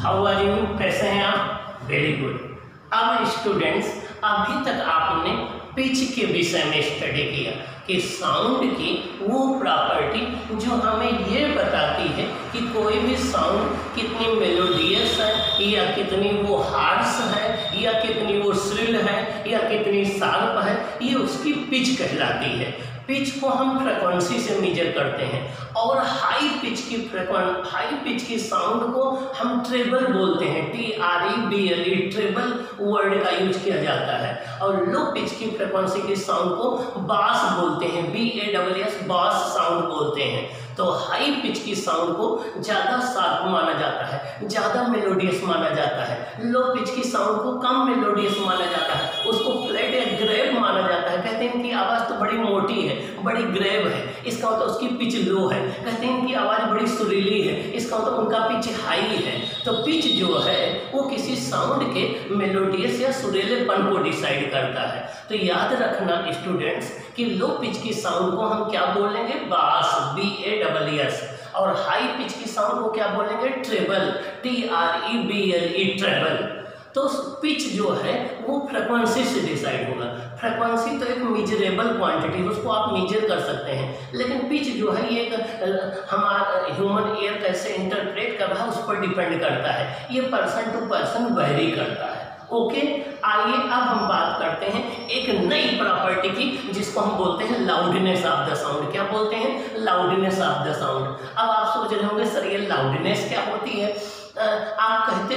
How are you, कैसे हैं आप? Very good. अब स्टूडेंट्स, अभी तक आपने पिच के विषय में स्टडी किया कि साउंड की वो प्रॉपर्टी जो हमें ये बताती है कि कोई भी साउंड कितनी मेलोडियस है या कितनी वो हार्श है या कितनी वो श्रिल है या कितनी शार्प है, ये उसकी पिच कहलाती है। पिच को हम फ्रीक्वेंसी से मेजर करते हैं और हाई पिच की साउंड को हम ट्रेबल बोलते हैं, TREBLE, ट्रेबल वर्ड का यूज किया जाता है। और लो पिच की फ्रीक्वेंसी की साउंड को बास बोलते हैं, BASS, बास साउंड बोलते हैं। तो हाई पिच की साउंड को ज़्यादा शार्प माना जाता है, ज़्यादा मेलोडियस माना जाता है। लो पिच की साउंड को कम मेलोडियस माना जाता है, उसको फ्लैट या ग्रेव माना जाता है। कहते हैं कि आवाज़ तो बड़ी मोटी है, बड़ी ग्रेव है, इसका मतलब उसकी पिच लो है। कहते हैं कि आवाज़ बड़ी सुरीली है, इसका मतलब उनका पिच हाई है। तो पिच जो है वो किसी साउंड के मेलोडियस या सुरीलेपन को डिसाइड करता है। तो याद रखना स्टूडेंट्स कि लो पिच की साउंड को हम क्या बोलेंगे? बास, BASS। और हाई पिच की साउंड को क्या बोलेंगे? Treble, TREBLE, treble. तो पिच जो है वो फ्रीक्वेंसी से डिसाइड होगा। फ्रीक्वेंसी तो एक मेजरेबल क्वांटिटी है, उसको आप मेजर कर सकते हैं, लेकिन पिच जो है ये हमारा ह्यूमन ईयर कैसे इंटरप्रेट कर रहा है उस पर डिपेंड करता है। ये पर्सन टू पर्सन वेरी करता है। ओके, आइए अब हम बात करते हैं एक नई प्रॉपर्टी की जिसको हम बोलते हैं लाउडनेस ऑफ द साउंड। क्या बोलते हैं? Loudness of the sound. अब आप सोच रहे होंगे सर ये लाउडनेस क्या होती है? आप कहते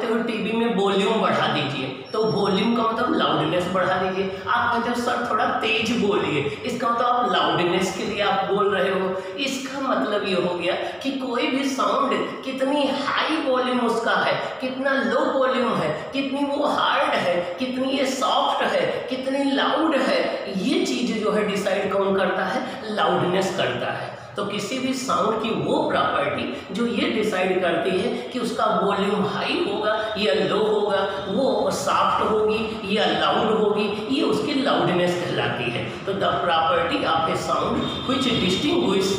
हो टीवी में वॉल्यूम बढ़ा दीजिए, तो वॉल्यूम का मतलब लाउडनेस बढ़ा दीजिए। आप कहते हो सर थोड़ा तेज बोलिए, इसका मतलब आप लाउडनेस के लिए आप बोल रहे हो। इसका मतलब ये हो गया कि कोई भी साउंड कितनी हाई वॉल्यूम उसका है, कितना लो वॉल्यूम है, कितनी वो हार्ड है, कितनी ये सॉफ्ट है, कितनी लाउड है, ये चीज़ जो है डिसाइड कौन करता है? लाउडनेस करता है। तो किसी भी साउंड की वो प्रॉपर्टी जो ये डिसाइड करती है कि उसका वॉल्यूम हाई होगा या लो होगा, वो सॉफ्ट होगी या लाउड होगी, ये उसकी लाउडनेस कहलाती है। तो the property of A sound which distinguishes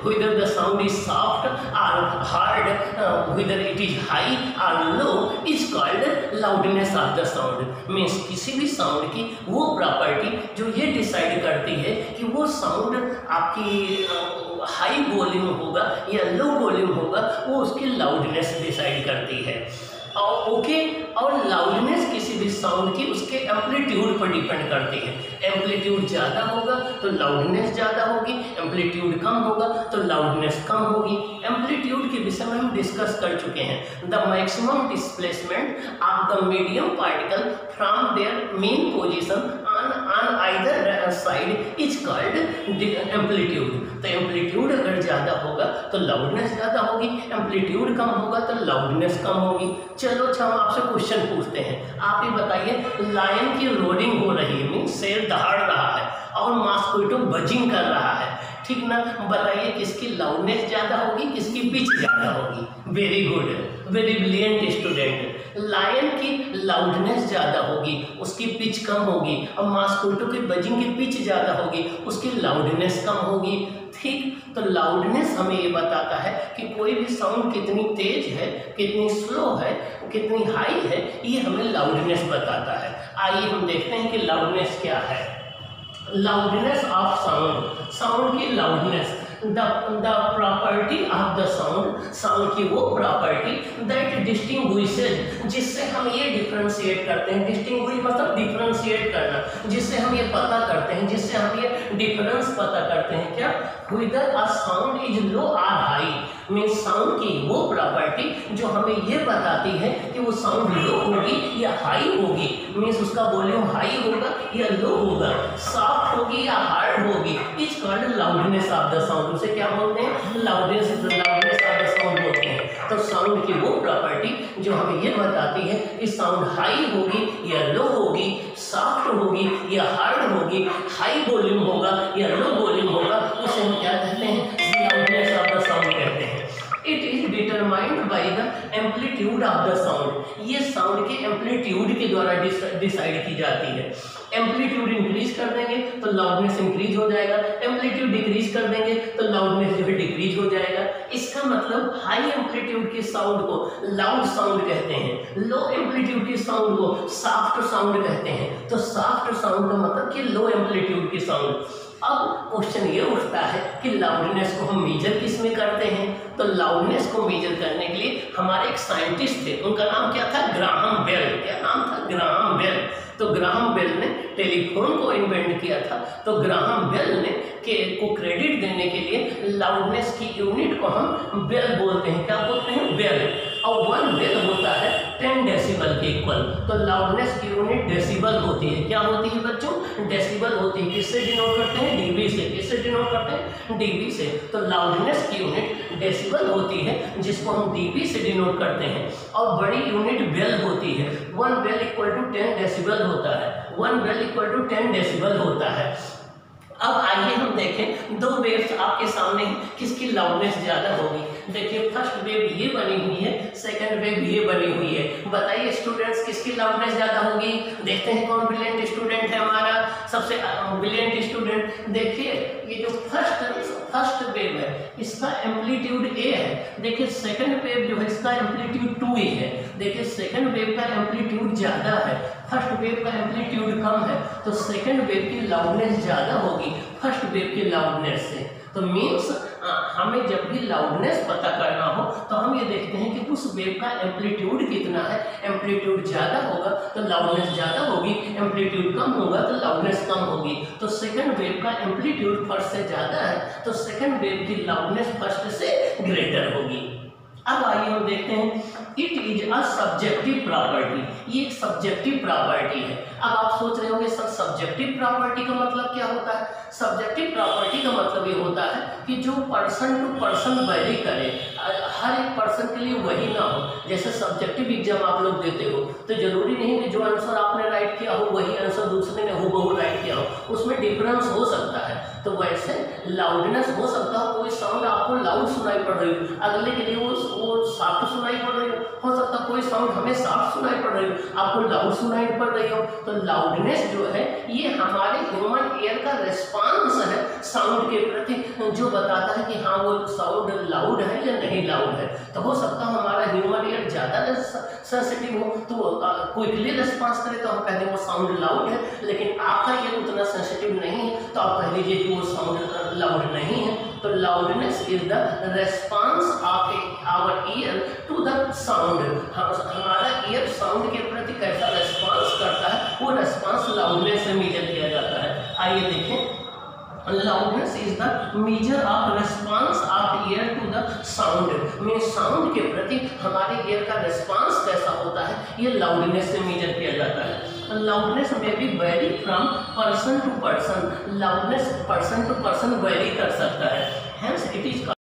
whether the sound is soft or hard, whether it is high or low is called loudness of the sound। Means किसी भी साउंड की वो प्रॉपर्टी जो ये डिसाइड करती है कि वो साउंड आपकी हाई वॉल्यूम होगा या लो वॉल्यूम होगा, वो उसकी लाउडनेस डिसाइड करती है। और ओके, और लाउडनेस किसी भी साउंड की उसके एम्पलीट्यूड पर डिपेंड करती है। एम्पलीट्यूड ज़्यादा होगा तो लाउडनेस ज़्यादा होगी, एम्पलीट्यूड कम होगा तो लाउडनेस कम होगी। एम्पलीट्यूड के विषय में हम डिस्कस कर चुके हैं। The maximum displacement of the medium particle from their mean position on either side is called amplitude. तो एम्पलीट्यूड अगर ज़्यादा होगा तो लाउडनेस ज़्यादा होगी, एम्पलीट्यूड कम होगा तो लाउडनेस कम होगी। चलो अच्छा, हम आपसे क्वेश्चन पूछते हैं। आप ही बताइए, लायन की रोडिंग हो रही है, मीन्स शेर दहाड़ रहा है और मॉस्क्विटो बजिंग कर रहा है, ठीक ना? बताइए किसकी लाउडनेस ज़्यादा होगी, किसकी पिच ज़्यादा होगी? Very good, very brilliant student. Lion की लाउडनेस ज़्यादा होगी, उसकी पिच कम होगी, और मॉस्क्विटो की बजिंग की पिच ज़्यादा होगी, उसकी लाउडनेस कम होगी। ठीक, तो लाउडनेस हमें ये बताता है कि कोई भी साउंड कितनी तेज है, कितनी स्लो है, कितनी हाई है, ये हमें लाउडनेस बताता है। आइए हम देखते हैं कि लाउडनेस क्या है। लाउडनेस ऑफ साउंड, साउंड की loudness. The property of the sound, sound की वो प्रॉपर्टी दैट डिस्टिंग्विशेस, जिससे हम ये डिफ्रेंशिएट करते हैं। डिस्टिंग्विश मतलब डिफ्रेंशिएट करना, जिससे हम ये पता करते हैं, जिससे हम ये डिफरेंस पता करते हैं। क्या? Whether a sound is low और हाई, मीन्स साउंड की वो प्रॉपर्टी जो हमें ये बताती है कि वो साउंड लो होगी या हाई होगी, मीन्स उसका वॉल्यूम हाई होगा या लो होगा, सॉफ्ट होगी या हार्ड होगी, is called loudness of the sound. उसे क्या बोलते हैं? लाउडनेस ऑफ द साउंड बोलते हैं। तो साउंड की वो प्रॉपर्टी जो हमें ये बताती है कि साउंड हाई होगी या लो होगी, सॉफ्ट होगी या हार्ड होगी, हाई वॉल्यूम होगा या लो वॉल्यूम होगा, उसे हम क्या कहते हैं? लाउडनेस ऑफ द साउंड कहते हैं। It is determined by the amplitude of the sound. ये साउंड के एम्पलीट्यूड के द्वारा डिसाइड की जाती है। एम्पलीट्यूड इंक्रीज कर देंगे तो लाउडनेस इंक्रीज हो जाएगा, एम्पलीट्यूड डिक्रीज कर देंगे तो लाउडनेस जो है डिक्रीज हो जाएगा। इसका मतलब हाई एम्पलीट्यूड के साउंड को लाउड साउंड कहते हैं, लो एम्पलीट्यूड के साउंड को सॉफ्ट साउंड कहते हैं। तो सॉफ्ट साउंड का मतलब कि लो एम्पलीट्यूड के साउंड। अब क्वेश्चन ये उठता है कि लाउडनेस को हम मेजर किस में करते हैं? तो लाउडनेस को मेजर करने के लिए हमारे एक साइंटिस्ट थे, उनका नाम क्या था? Graham Bell. क्या नाम था? Graham Bell. तो ग्राहम बेल ने टेलीफोन को इन्वेंट किया था। तो ग्राहम बेल ने को क्रेडिट देने के लिए लाउडनेस की यूनिट को हम बेल बोलते हैं। क्या बोलते हैं? बेल। और 1 बेल होता है 10 डेसिबल के इक्वल। तो लाउडनेस की यूनिट डेसिबल होती है। क्या होती है बच्चों? डेसिबल होती है। किससे डिनोट करते हैं? डीबी से। किससे डिनोट करते हैं? डीबी से। तो लाउडनेस की यूनिट डेसिबल होती है, जिसको हम डीबी से डिनोट करते हैं। और बड़ी यूनिट बेल होती है। 1 बेल इक्वल टू 10 डेसिबल होता है। 1 बेल इक्वल टू 10 डेसिबल होता है। अब आइए हम देखें दो वेव्स आपके सामने किसकी लाउडनेस ज्यादा होगी। देखिए फर्स्ट वेव ये बनी हुई है, सेकंड वेव ये बनी हुई है। बताइए स्टूडेंट्स किसकी लाउडनेस ज्यादा होगी? देखते हैं कौन ब्रिलियंट स्टूडेंट है हमारा, सबसे ब्रिलियंट स्टूडेंट। देखिए ये जो फर्स्ट वेव है इसका एम्पलीट्यूड ए है। देखिए सेकंड वेव जो है इसका एम्पलीट्यूड 2a है। देखिए सेकंड वेव का एम्पलीट्यूड ज्यादा है, फर्स्ट वेव का एम्पलीट्यूड कम है। तो सेकंड वेव की लाउडनेस ज्यादा होगी फर्स्ट वेव की लाउडनेस से। तो मीन्स हमें जब भी लाउडनेस पता करना हो तो हम ये देखते हैं कि उस वेव का एम्पलीट्यूड कितना है। एम्पलीट्यूड ज़्यादा होगा तो लाउडनेस ज़्यादा होगी, एम्पलीट्यूड कम होगा तो लाउडनेस कम होगी। तो सेकंड वेव का एम्पलीट्यूड फर्स्ट से ज़्यादा है तो सेकंड वेव की लाउडनेस फर्स्ट से ग्रेटर होगी। अब आइए हम देखते हैं it is a subjective property. ये एक सब्जेक्टिव प्रॉपर्टी है। अब आप सोच रहे होंगे सर सब्जेक्टिव प्रॉपर्टी का मतलब क्या होता है? सब्जेक्टिव प्रॉपर्टी का मतलब ये होता है कि जो पर्सन टू पर्सन वेरी करे, हर एक पर्सन के लिए वही ना हो। जैसे सब्जेक्टिव एग्जाम आप लोग देते हो तो जरूरी नहीं कि जो आंसर आपने राइट किया हो वही आंसर दूसरे ने हूबहू राइट किया हो, उसमें डिफरेंस हो सकता है। तो वैसे लाउडनेस हो सकता है, कोई साउंड आपको लाउड सुनाई पड़ रही हो, अगले के लिए वो सॉफ्ट सुनाई पड़ रही हो सकता है कोई साउंड हमें सॉफ्ट सुनाई पड़ रही हो, आपको लाउड सुनाई पड़ रही हो। तो लाउडनेस जो है ये हमारे ह्यूमन ईयर का रिस्पांस है साउंड के प्रति, जो बताता है कि हाँ वो साउंड लाउड है या नहीं लाउड है। तो हो सकता है हमारा ह्यूमन ईयर ज़्यादा सेंसिटिव हो तो क्विकली रिस्पांस करे तो हम कह दें वो साउंड लाउड है, लेकिन आपका ईयर उतना सेंसिटिव नहीं है तो आप कह लीजिए कि वो साउंड लाउड नहीं है। तो loudness is the response of our ear to the sound. हमारा ईयर साउंड के प्रति कैसा रेस्पॉन्स करता है वो रेस्पॉन्स लाउडनेस से मेजर किया जाता है। आइए देखें loudness is the measure of response of ear to the sound. Mean sound के प्रति हमारे ईयर का रेस्पॉन्स कैसा होता है ये लाउडनेस से मेजर किया जाता है। लाउडनेस में भी vary from person to person, loudness person to person vary कर सकता है। Hence it is